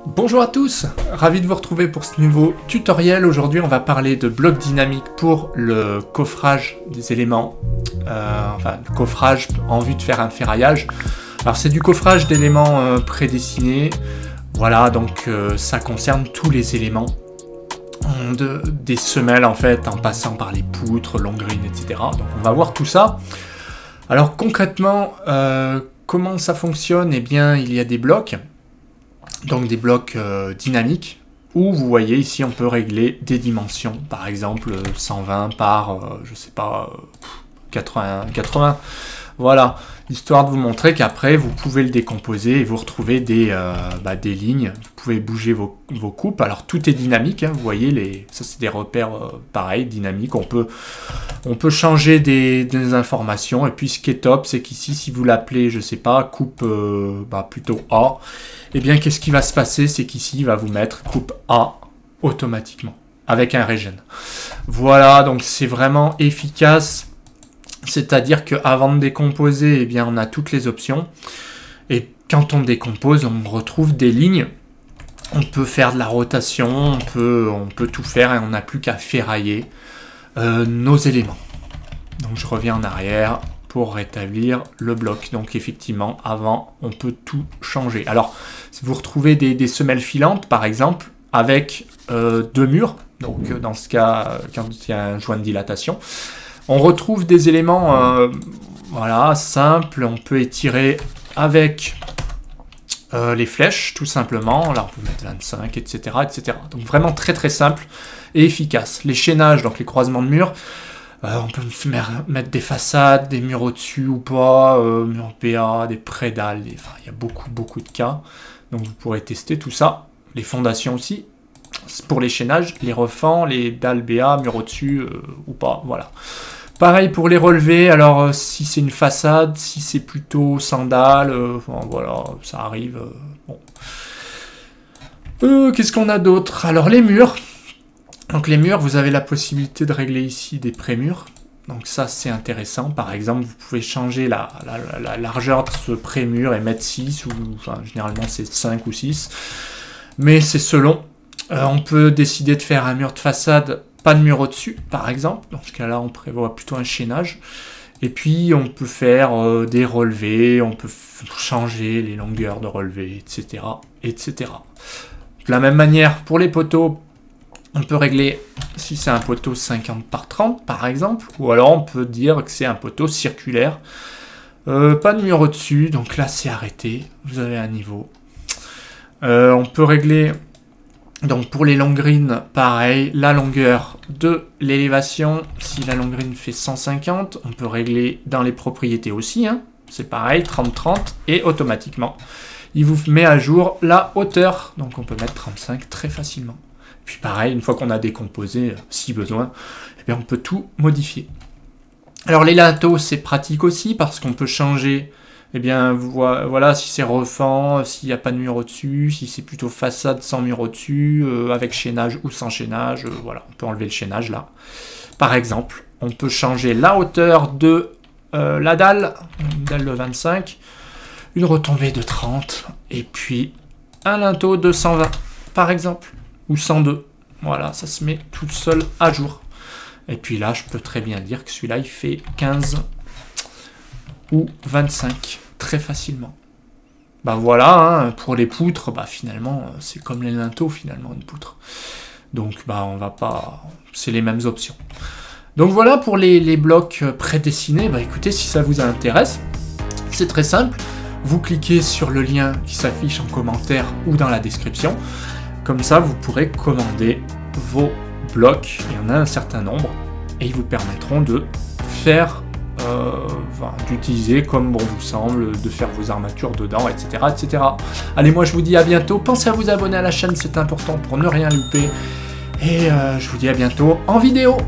Bonjour à tous, ravi de vous retrouver pour ce nouveau tutoriel. Aujourd'hui on va parler de blocs dynamiques pour le coffrage des éléments, enfin le coffrage en vue de faire un ferraillage. Alors c'est du coffrage d'éléments prédessinés, voilà, donc ça concerne tous les éléments des semelles en fait, en passant par les poutres, longrines, etc. Donc on va voir tout ça. Alors concrètement, comment ça fonctionne? Eh bien il y a des blocs. Donc des blocs dynamiques, où vous voyez ici on peut régler des dimensions, par exemple 120 par, je sais pas, 80, voilà, histoire de vous montrer qu'après vous pouvez le décomposer et vous retrouvez des lignes, vous pouvez bouger vos coupes, alors tout est dynamique, hein, vous voyez, ça c'est des repères pareils, dynamiques, on peut changer des informations, et puis ce qui est top, c'est qu'ici, si vous l'appelez, je sais pas, coupe plutôt A, et bien qu'est-ce qui va se passer, c'est qu'ici, il va vous mettre coupe A automatiquement, avec un regen. Voilà, donc c'est vraiment efficace, c'est-à-dire qu'avant de décomposer, eh bien, on a toutes les options, et quand on décompose, on retrouve des lignes. On peut faire de la rotation, on peut tout faire, et on n'a plus qu'à ferrailler nos éléments. Donc je reviens en arrière pour rétablir le bloc. Donc effectivement, avant, on peut tout changer. Alors, si vous retrouvez des semelles filantes, par exemple, avec deux murs, donc dans ce cas, quand il y a un joint de dilatation, on retrouve des éléments voilà, simples. On peut étirer avec les flèches, tout simplement. Là, on peut mettre 25, etc., etc. Donc vraiment très très simple et efficace. Les chaînages, donc les croisements de murs, on peut mettre des façades, des murs au-dessus ou pas, murs PA, des prédales, enfin, il y a beaucoup de cas. Donc vous pourrez tester tout ça. Les fondations aussi, pour les chaînages, les refends, les dalles BA, murs au-dessus ou pas, voilà. Pareil pour les relevés, alors si c'est une façade, si c'est plutôt sandales, voilà, ça arrive. Bon. Qu'est-ce qu'on a d'autre? Alors les murs. Donc les murs, vous avez la possibilité de régler ici des pré-murs. Donc ça c'est intéressant. Par exemple, vous pouvez changer la largeur de ce pré-mur et mettre 6, ou enfin, généralement c'est 5 ou 6. Mais c'est selon. On peut décider de faire un mur de façade, pas de mur au-dessus, par exemple. Dans ce cas-là, on prévoit plutôt un chaînage. Et puis, on peut faire des relevés, on peut changer les longueurs de relevés, etc., etc. De la même manière, pour les poteaux, on peut régler si c'est un poteau 50 par 30, par exemple. Ou alors, on peut dire que c'est un poteau circulaire. Pas de mur au-dessus, donc là, c'est arrêté. Vous avez un niveau. On peut régler... Donc pour les longrines, pareil, la longueur de l'élévation, si la longrine fait 150, on peut régler dans les propriétés aussi, hein, c'est pareil, 30-30, et automatiquement, il vous met à jour la hauteur, donc on peut mettre 35 très facilement. Puis pareil, une fois qu'on a décomposé, si besoin, eh bien on peut tout modifier. Alors les linteaux, c'est pratique aussi, parce qu'on peut changer... Eh bien, voilà, si c'est refend, s'il n'y a pas de mur au-dessus, si c'est plutôt façade sans mur au-dessus, avec chaînage ou sans chaînage, voilà, on peut enlever le chaînage là. Par exemple, on peut changer la hauteur de la dalle, une dalle de 25, une retombée de 30, et puis un linteau de 120, par exemple, ou 102. Voilà, ça se met tout seul à jour. Et puis là, je peux très bien dire que celui-là, il fait 15 ou 25. Très facilement. Bah voilà, hein, pour les poutres, bah finalement, c'est comme les linteaux, finalement, une poutre. Donc, bah on va pas... C'est les mêmes options. Donc voilà pour les blocs prédessinés. Bah écoutez, si ça vous intéresse, c'est très simple. Vous cliquez sur le lien qui s'affiche en commentaire ou dans la description. Comme ça, vous pourrez commander vos blocs. Il y en a un certain nombre. Et ils vous permettront de faire... d'utiliser comme bon vous semble, de faire vos armatures dedans, etc., etc. Allez, moi je vous dis à bientôt, pensez à vous abonner à la chaîne, c'est important pour ne rien louper, et je vous dis à bientôt en vidéo.